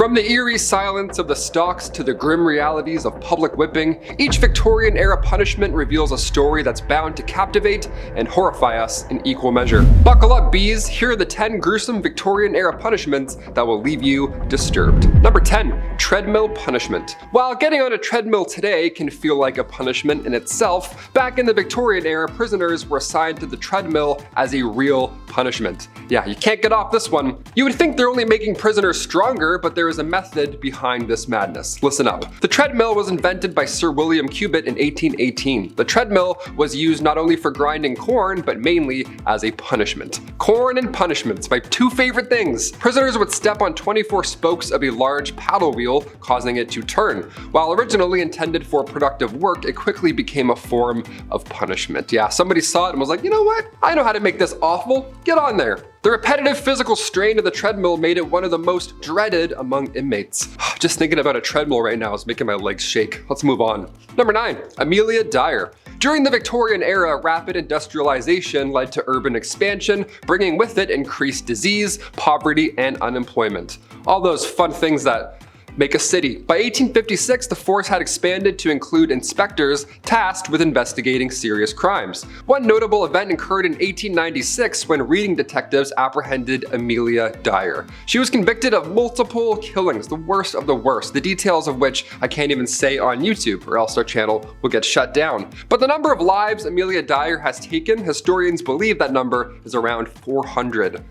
From the eerie silence of the stocks to the grim realities of public whipping, each Victorian-era punishment reveals a story that's bound to captivate and horrify us in equal measure. Buckle up, bees. Here are the 10 gruesome Victorian-era punishments that will leave you disturbed. Number 10. Treadmill Punishment. While getting on a treadmill today can feel like a punishment in itself, back in the Victorian era, prisoners were assigned to the treadmill as a real punishment. Yeah, you can't get off this one. You would think they're only making prisoners stronger, but there is a method behind this madness. Listen up. The treadmill was invented by Sir William Cubitt in 1818. The treadmill was used not only for grinding corn, but mainly as a punishment. Corn and punishments, my two favorite things. Prisoners would step on 24 spokes of a large paddle wheel, causing it to turn. While originally intended for productive work, it quickly became a form of punishment. Yeah, somebody saw it and was like, you know what? I know how to make this awful. Get on there. The repetitive physical strain of the treadmill made it one of the most dreaded among inmates. Just thinking about a treadmill right now is making my legs shake. Let's move on. Number 9. Amelia Dyer. During the Victorian era, rapid industrialization led to urban expansion, bringing with it increased disease, poverty, and unemployment. All those fun things that make a city. By 1856, the force had expanded to include inspectors tasked with investigating serious crimes. One notable event occurred in 1896 when reading detectives apprehended Amelia Dyer. She was convicted of multiple killings, the worst of the worst, the details of which I can't even say on YouTube or else our channel will get shut down. But the number of lives Amelia Dyer has taken, historians believe that number is around 400.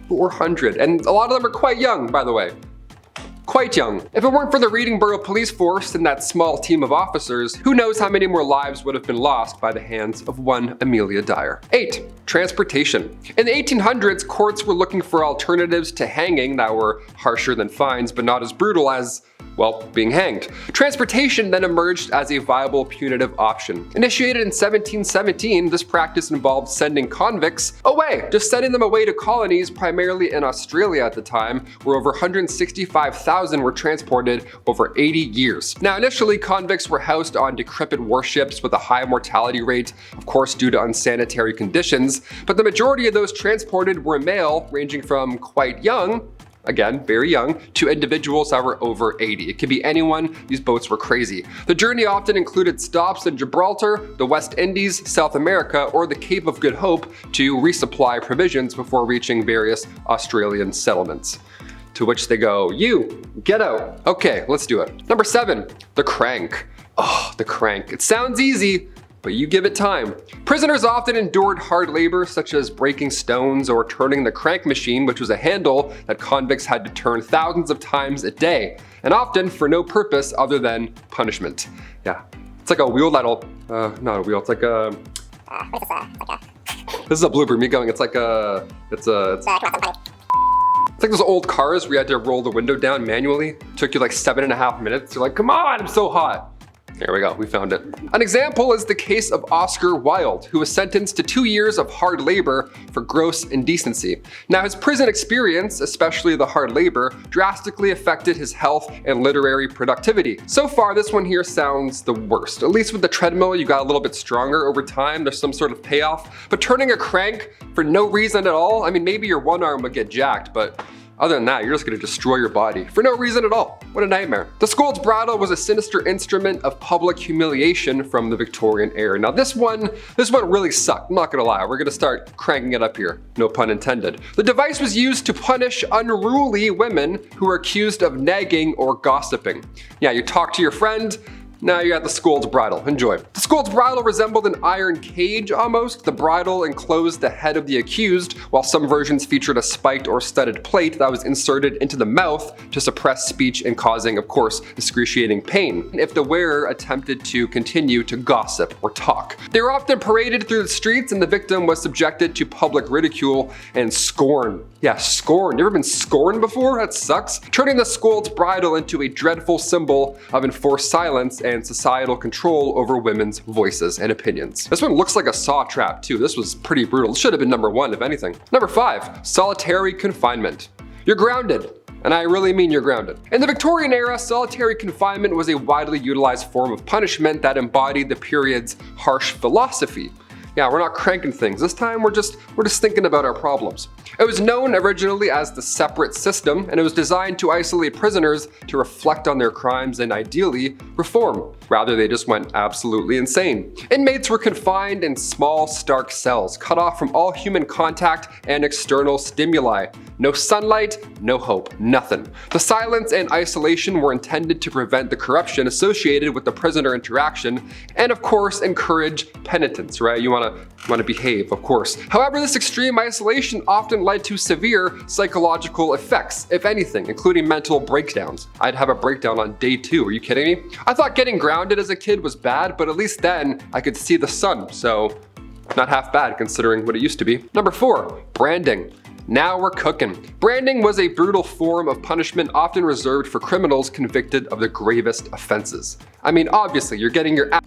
400, and a lot of them are quite young, by the way. Quite young. If it weren't for the Readingborough police force and that small team of officers, who knows how many more lives would have been lost by the hands of one Amelia Dyer. 8. Transportation. In the 1800s, courts were looking for alternatives to hanging that were harsher than fines but not as brutal as, well, being hanged. Transportation then emerged as a viable punitive option. Initiated in 1717, this practice involved sending convicts away, just sending them away to colonies primarily in Australia at the time, where over 165,000 were transported over 80 years. Now, initially, convicts were housed on decrepit warships with a high mortality rate, of course due to unsanitary conditions, but the majority of those transported were male, ranging from quite young, again, very young, to individuals that were over 80. It could be anyone. These boats were crazy. The journey often included stops in Gibraltar, the West Indies, South America, or the Cape of Good Hope to resupply provisions before reaching various Australian settlements. To which they go, you, get out. Okay, let's do it. Number 7, the crank. Oh, the crank. It sounds easy, but you give it time. Prisoners often endured hard labor such as breaking stones or turning the crank machine, which was a handle that convicts had to turn thousands of times a day, and often for no purpose other than punishment. Yeah, it's like a wheel that'll, not a wheel, it's like a, this is a blooper, me going, it's like a, it's like those old cars where you had to roll the window down manually. It took you like 7.5 minutes. You're like, come on, I'm so hot. There we go, we found it. An example is the case of Oscar Wilde, who was sentenced to 2 years of hard labor for gross indecency. Now, his prison experience, especially the hard labor, drastically affected his health and literary productivity. So far, this one here sounds the worst. At least with the treadmill, you got a little bit stronger over time. There's some sort of payoff. But turning a crank for no reason at all, I mean, maybe your one arm would get jacked, but other than that, you're just gonna destroy your body for no reason at all. What a nightmare. The scold's bridle was a sinister instrument of public humiliation from the Victorian era. Now this one really sucked, I'm not gonna lie. We're gonna start cranking it up here, no pun intended. The device was used to punish unruly women who were accused of nagging or gossiping. Yeah, you talk to your friend, now you got the scold's bridle. Enjoy. The scold's bridle resembled an iron cage almost. The bridle enclosed the head of the accused, while some versions featured a spiked or studded plate that was inserted into the mouth to suppress speech and causing, of course, excruciating pain if the wearer attempted to continue to gossip or talk. They were often paraded through the streets and the victim was subjected to public ridicule and scorn. Yeah, scorn. You ever been scorned before? That sucks. Turning the scold's bridle into a dreadful symbol of enforced silence and societal control over women's voices and opinions. This one looks like a saw trap too. This was pretty brutal. It should have been number 1 if anything. Number 5, solitary confinement. You're grounded. And I really mean you're grounded. In the Victorian era, solitary confinement was a widely utilized form of punishment that embodied the period's harsh philosophy. Yeah, we're not cranking things. This time we're just thinking about our problems. It was known originally as the separate system, and it was designed to isolate prisoners to reflect on their crimes and ideally reform. Rather, they just went absolutely insane. Inmates were confined in small, stark cells, cut off from all human contact and external stimuli. No sunlight, no hope, nothing. The silence and isolation were intended to prevent the corruption associated with the prisoner interaction, and of course encourage penitence, right? You want to behave, of course. However, this extreme isolation often led to severe psychological effects, if anything, including mental breakdowns. I'd have a breakdown on day 2, are you kidding me? I thought getting grounded as a kid was bad, but at least then I could see the sun, so not half bad considering what it used to be. Number 4, branding. Now we're cooking. Branding was a brutal form of punishment often reserved for criminals convicted of the gravest offenses. I mean, obviously, you're getting your ass.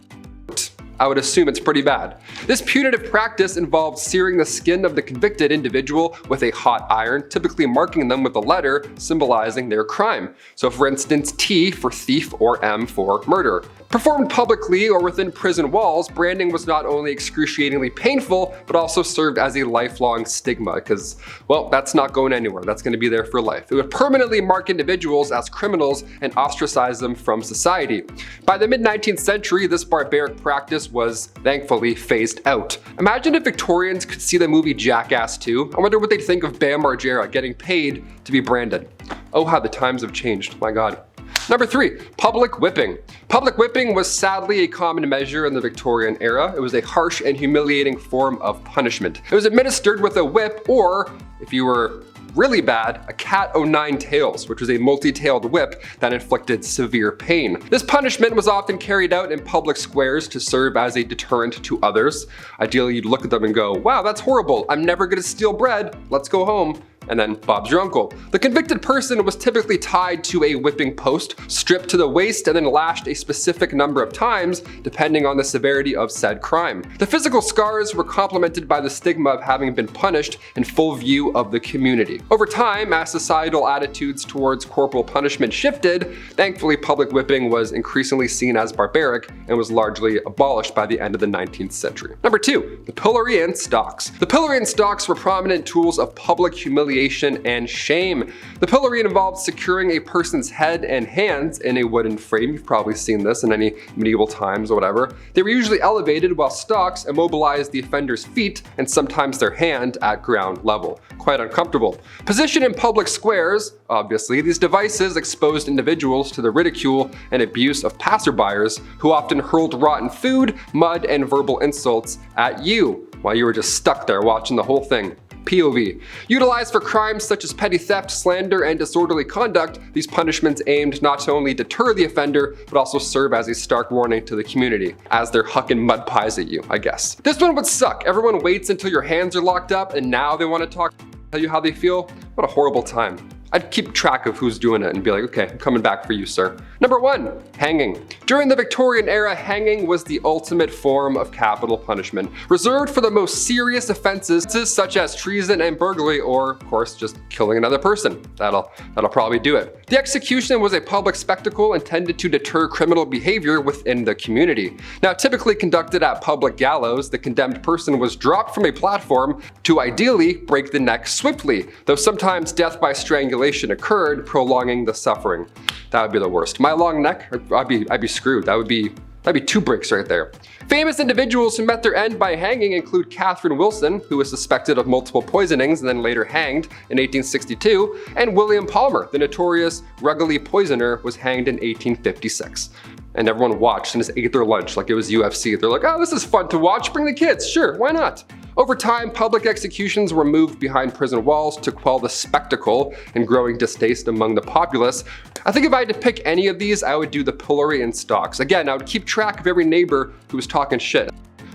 I would assume it's pretty bad. This punitive practice involved searing the skin of the convicted individual with a hot iron, typically marking them with a letter symbolizing their crime. So for instance, T for thief or M for murder. Performed publicly or within prison walls, branding was not only excruciatingly painful, but also served as a lifelong stigma because, well, that's not going anywhere. That's going to be there for life. It would permanently mark individuals as criminals and ostracize them from society. By the mid-19th century, this barbaric practice was thankfully phased out. Imagine if Victorians could see the movie Jackass 2. I wonder what they'd think of Bam Margera getting paid to be branded. Oh, how the times have changed, my God. Number 3, public whipping. Public whipping was sadly a common measure in the Victorian era. It was a harsh and humiliating form of punishment. It was administered with a whip or, if you were really bad, a cat o' nine tails, which was a multi-tailed whip that inflicted severe pain. This punishment was often carried out in public squares to serve as a deterrent to others. Ideally, you'd look at them and go, wow, that's horrible. I'm never gonna steal bread. Let's go home. And then Bob's your uncle. The convicted person was typically tied to a whipping post, stripped to the waist, and then lashed a specific number of times, depending on the severity of said crime. The physical scars were complemented by the stigma of having been punished in full view of the community. Over time, as societal attitudes towards corporal punishment shifted, thankfully public whipping was increasingly seen as barbaric and was largely abolished by the end of the 19th century. Number 2, the pillory and stocks. The pillory and stocks were prominent tools of public humiliation and shame. The pillory involved securing a person's head and hands in a wooden frame. You've probably seen this in any medieval times or whatever. They were usually elevated while stocks immobilized the offender's feet and sometimes their hand at ground level. Quite uncomfortable. Positioned in public squares, obviously, these devices exposed individuals to the ridicule and abuse of passerbyers who often hurled rotten food, mud, and verbal insults at you while you were just stuck there watching the whole thing. POV. Utilized for crimes such as petty theft, slander, and disorderly conduct, these punishments aimed not to only deter the offender, but also serve as a stark warning to the community, as they're hucking mud pies at you, I guess. This one would suck. Everyone waits until your hands are locked up, and now they want to tell you how they feel. What a horrible time. I'd keep track of who's doing it and be like, okay, I'm coming back for you, sir. Number 1, hanging. During the Victorian era, hanging was the ultimate form of capital punishment, reserved for the most serious offenses such as treason and burglary, or of course, just killing another person. That'll probably do it. The execution was a public spectacle intended to deter criminal behavior within the community. Now, typically conducted at public gallows, the condemned person was dropped from a platform to ideally break the neck swiftly, though sometimes death by strangulation occurred, prolonging the suffering. That would be the worst. My long neck, I'd be screwed. That'd be 2 breaks right there. Famous individuals who met their end by hanging include Catherine Wilson, who was suspected of multiple poisonings and then later hanged in 1862, and William Palmer, the notorious Rugeley poisoner, was hanged in 1856. And everyone watched and just ate their lunch like it was UFC. They're like, oh, this is fun to watch, bring the kids, sure, why not? Over time, public executions were moved behind prison walls to quell the spectacle and growing distaste among the populace. I think if I had to pick any of these, I would do the pillory and stocks. Again, I would keep track of every neighbor who was talking shit.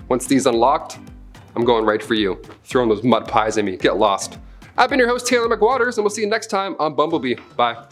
Once these unlocked, I'm going right for you. Throwing those mud pies at me, get lost. I've been your host, Taylor McWaters, and we'll see you next time on Bumblebee. Bye.